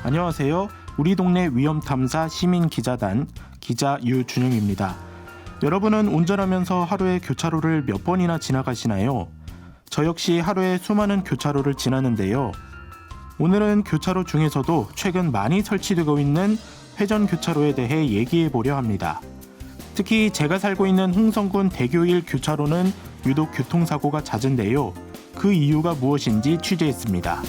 안녕하세요. 우리 동네 위험탐사 시민기자단 기자 유준영입니다. 여러분은 운전하면서 하루에 교차로를 몇 번이나 지나가시나요? 저 역시 하루에 수많은 교차로를 지나는데요. 오늘은 교차로 중에서도 최근 많이 설치되고 있는 회전 교차로에 대해 얘기해 보려 합니다. 특히 제가 살고 있는 홍성군 대교 1 교차로는 유독 교통사고가 잦은데요. 그 이유가 무엇인지 취재했습니다.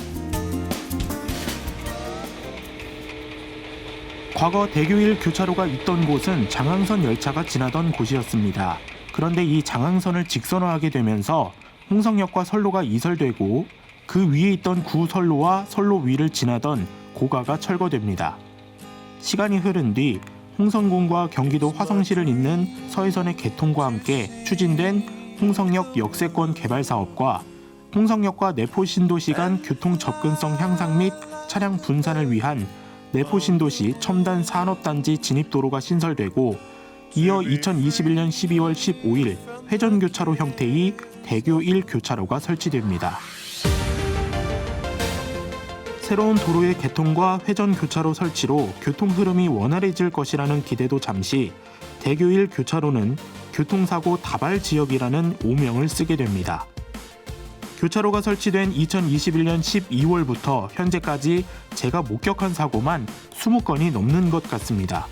과거 대교 1 교차로가 있던 곳은 장항선 열차가 지나던 곳이었습니다. 그런데 이 장항선을 직선화하게 되면서 홍성역과 선로가 이설되고 그 위에 있던 구선로와 선로 위를 지나던 고가가 철거됩니다. 시간이 흐른 뒤 홍성군과 경기도 화성시를 잇는 서해선의 개통과 함께 추진된 홍성역 역세권 개발 사업과 홍성역과 내포신도시 간 교통 접근성 향상 및 차량 분산을 위한 내포신도시 첨단 산업단지 진입도로가 신설되고 이어 2021년 12월 15일 회전교차로 형태의 대교 1 교차로가 설치됩니다. 새로운 도로의 개통과 회전교차로 설치로 교통 흐름이 원활해질 것이라는 기대도 잠시 대교 1 교차로는 교통사고 다발 지역이라는 오명을 쓰게 됩니다. 교차로가 설치된 2021년 12월부터 현재까지 제가 목격한 사고만 20건이 넘는 것 같습니다.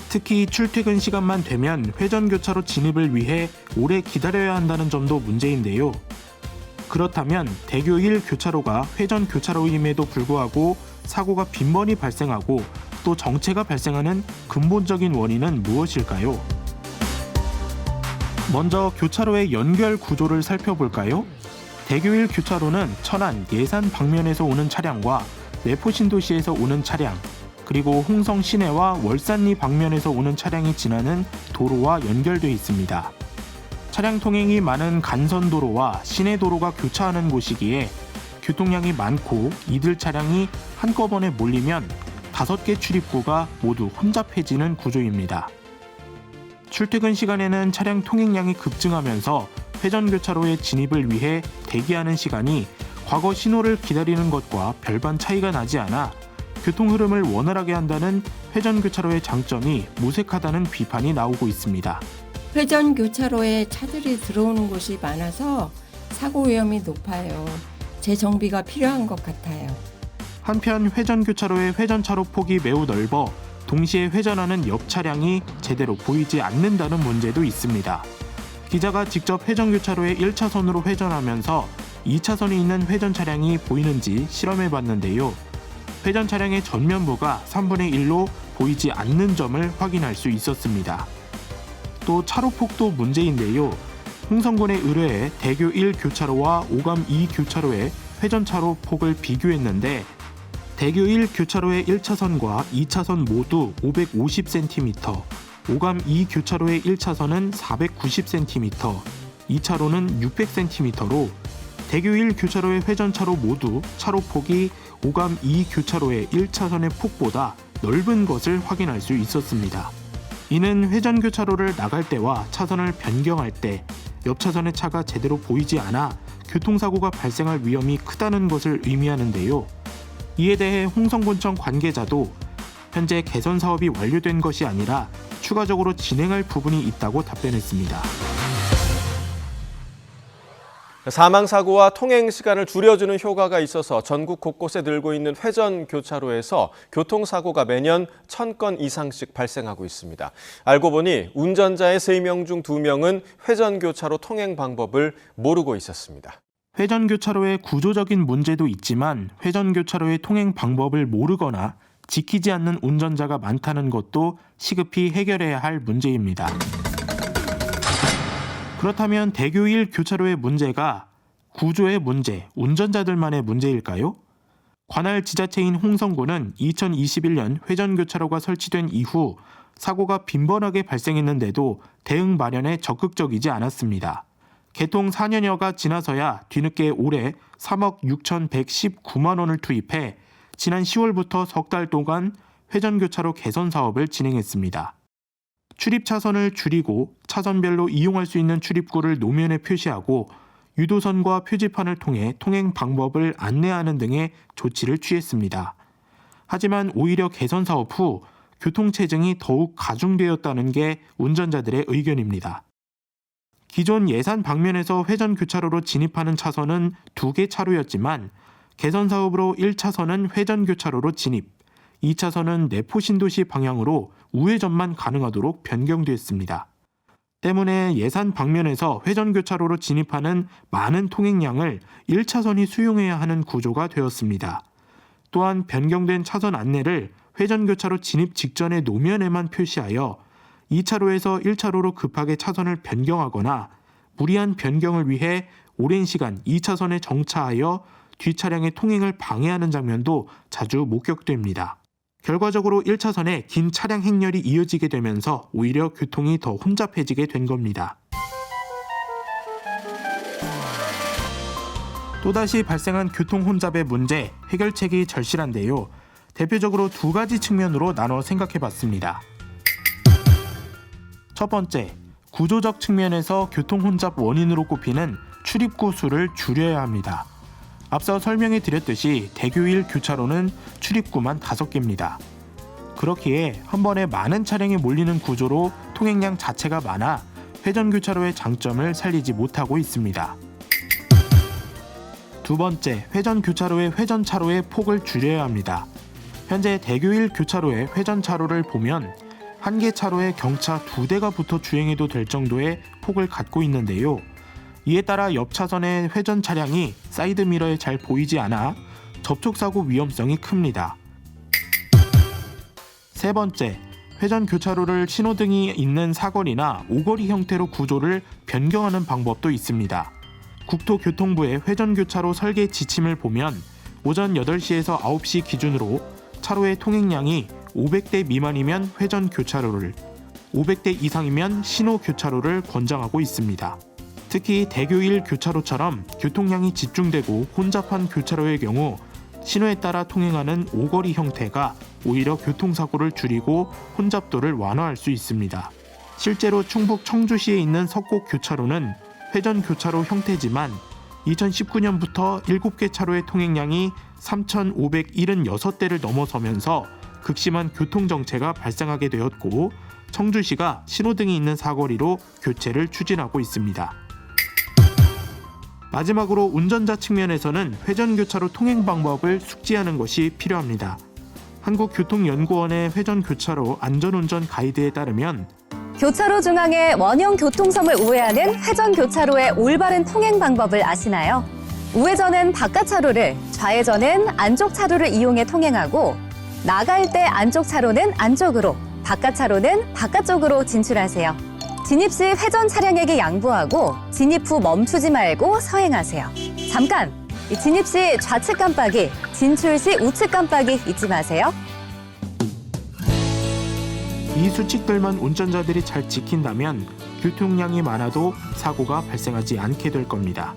특히 출퇴근 시간만 되면 회전교차로 진입을 위해 오래 기다려야 한다는 점도 문제인데요. 그렇다면 대교 1 교차로가 회전교차로임에도 불구하고 사고가 빈번히 발생하고 또 정체가 발생하는 근본적인 원인은 무엇일까요? 먼저 교차로의 연결 구조를 살펴볼까요? 대교 1 교차로는 천안, 예산 방면에서 오는 차량과 내포신도시에서 오는 차량, 그리고 홍성 시내와 월산리 방면에서 오는 차량이 지나는 도로와 연결되어 있습니다. 차량 통행이 많은 간선도로와 시내도로가 교차하는 곳이기에 교통량이 많고 이들 차량이 한꺼번에 몰리면 5개 출입구가 모두 혼잡해지는 구조입니다. 출퇴근 시간에는 차량 통행량이 급증하면서 회전교차로의 진입을 위해 대기하는 시간이 과거 신호를 기다리는 것과 별반 차이가 나지 않아 교통 흐름을 원활하게 한다는 회전교차로의 장점이 무색하다는 비판이 나오고 있습니다. 회전교차로에 차들이 들어오는 곳이 많아서 사고 위험이 높아요. 재정비가 필요한 것 같아요. 한편 회전교차로의 회전차로 폭이 매우 넓어 동시에 회전하는 옆 차량이 제대로 보이지 않는다는 문제도 있습니다. 기자가 직접 회전교차로의 1차선으로 회전하면서 2차선에 있는 회전 차량이 보이는지 실험해 봤는데요. 회전 차량의 전면부가 3분의 1로 보이지 않는 점을 확인할 수 있었습니다. 또 차로폭도 문제인데요. 홍성군의 의뢰에 대교 1 교차로와 오감 2 교차로의 회전차로 폭을 비교했는데 대교 1 교차로의 1차선과 2차선 모두 550cm, 오감 2 교차로의 1차선은 490cm, 2차로는 600cm로 대교 1 교차로의 회전차로 모두 차로폭이 오감 2 교차로의 1차선의 폭보다 넓은 것을 확인할 수 있었습니다. 이는 회전교차로를 나갈 때와 차선을 변경할 때 옆 차선의 차가 제대로 보이지 않아 교통사고가 발생할 위험이 크다는 것을 의미하는데요. 이에 대해 홍성군청 관계자도 현재 개선 사업이 완료된 것이 아니라 추가적으로 진행할 부분이 있다고 답변했습니다. 사망사고와 통행시간을 줄여주는 효과가 있어서 전국 곳곳에 늘고 있는 회전교차로에서 교통사고가 매년 1000건 이상씩 발생하고 있습니다. 알고 보니 운전자의 3명 중 2명은 회전교차로 통행 방법을 모르고 있었습니다. 회전교차로의 구조적인 문제도 있지만 회전교차로의 통행 방법을 모르거나 지키지 않는 운전자가 많다는 것도 시급히 해결해야 할 문제입니다. 그렇다면 대교 1 교차로의 문제가 구조의 문제, 운전자들만의 문제일까요? 관할 지자체인 홍성군은 2021년 회전교차로가 설치된 이후 사고가 빈번하게 발생했는데도 대응 마련에 적극적이지 않았습니다. 개통 4년여가 지나서야 뒤늦게 올해 3억 6,119만 원을 투입해 지난 10월부터 석 달 동안 회전교차로 개선 사업을 진행했습니다. 출입 차선을 줄이고 차선별로 이용할 수 있는 출입구를 노면에 표시하고 유도선과 표지판을 통해 통행 방법을 안내하는 등의 조치를 취했습니다. 하지만 오히려 개선 사업 후 교통체증이 더욱 가중되었다는 게 운전자들의 의견입니다. 기존 예산 방면에서 회전교차로로 진입하는 차선은 2개 차로였지만 개선 사업으로 1차선은 회전교차로로 진입, 2차선은 내포신도시 방향으로 우회전만 가능하도록 변경됐습니다. 때문에 예산 방면에서 회전교차로로 진입하는 많은 통행량을 1차선이 수용해야 하는 구조가 되었습니다. 또한 변경된 차선 안내를 회전교차로 진입 직전의 노면에만 표시하여 2차로에서 1차로로 급하게 차선을 변경하거나 무리한 변경을 위해 오랜 시간 2차선에 정차하여 뒷차량의 통행을 방해하는 장면도 자주 목격됩니다. 결과적으로 1차선에 긴 차량 행렬이 이어지게 되면서 오히려 교통이 더 혼잡해지게 된 겁니다. 또다시 발생한 교통 혼잡의 문제, 해결책이 절실한데요. 대표적으로 2가지 측면으로 나눠 생각해 봤습니다. 첫 번째, 구조적 측면에서 교통 혼잡 원인으로 꼽히는 출입구 수를 줄여야 합니다. 앞서 설명해 드렸듯이 대교 1 교차로는 출입구만 5개입니다. 그렇기에 한 번에 많은 차량이 몰리는 구조로 통행량 자체가 많아 회전교차로의 장점을 살리지 못하고 있습니다. 두 번째, 회전교차로의 회전차로의 폭을 줄여야 합니다. 현재 대교 1 교차로의 회전차로를 보면 한 개 차로에 경차 2대가 붙어 주행해도 될 정도의 폭을 갖고 있는데요. 이에 따라 옆 차선의 회전 차량이 사이드미러에 잘 보이지 않아 접촉사고 위험성이 큽니다. 세 번째, 회전 교차로를 신호등이 있는 사거리나 오거리 형태로 구조를 변경하는 방법도 있습니다. 국토교통부의 회전교차로 설계 지침을 보면 오전 8시에서 9시 기준으로 차로의 통행량이 500대 미만이면 회전교차로를, 500대 이상이면 신호교차로를 권장하고 있습니다. 특히 대교 1 교차로처럼 교통량이 집중되고 혼잡한 교차로의 경우 신호에 따라 통행하는 오거리 형태가 오히려 교통사고를 줄이고 혼잡도를 완화할 수 있습니다. 실제로 충북 청주시에 있는 석곡 교차로는 회전교차로 형태지만 2019년부터 7개 차로의 통행량이 3,576대를 넘어서면서 극심한 교통정체가 발생하게 되었고 청주시가 신호등이 있는 사거리로 교체를 추진하고 있습니다. 마지막으로 운전자 측면에서는 회전교차로 통행 방법을 숙지하는 것이 필요합니다. 한국교통연구원의 회전교차로 안전운전 가이드에 따르면 교차로 중앙에 원형 교통섬을 우회하는 회전교차로의 올바른 통행 방법을 아시나요? 우회전은 바깥 차로를, 좌회전은 안쪽 차로를 이용해 통행하고 나갈 때 안쪽 차로는 안쪽으로, 바깥 차로는 바깥쪽으로 진출하세요. 진입 시 회전 차량에게 양보하고 진입 후 멈추지 말고 서행하세요. 잠깐! 진입 시 좌측 깜빡이, 진출 시 우측 깜빡이 잊지 마세요. 이 수칙들만 운전자들이 잘 지킨다면 교통량이 많아도 사고가 발생하지 않게 될 겁니다.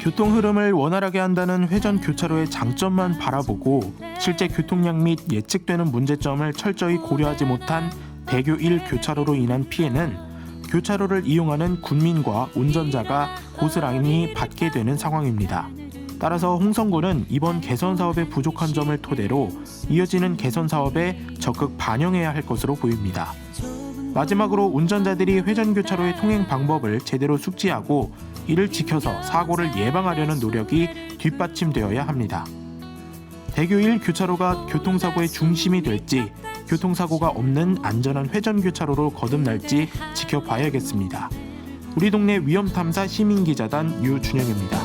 교통 흐름을 원활하게 한다는 회전교차로의 장점만 바라보고 실제 교통량 및 예측되는 문제점을 철저히 고려하지 못한 대교 1 교차로로 인한 피해는 교차로를 이용하는 군민과 운전자가 고스란히 받게 되는 상황입니다. 따라서 홍성군은 이번 개선 사업의 부족한 점을 토대로 이어지는 개선 사업에 적극 반영해야 할 것으로 보입니다. 마지막으로 운전자들이 회전교차로의 통행 방법을 제대로 숙지하고 이를 지켜서 사고를 예방하려는 노력이 뒷받침되어야 합니다. 대교 1 교차로가 교통사고의 중심이 될지 교통사고가 없는 안전한 회전교차로로 거듭날지 지켜봐야겠습니다. 우리 동네 위험탐사 시민기자단 유준영입니다.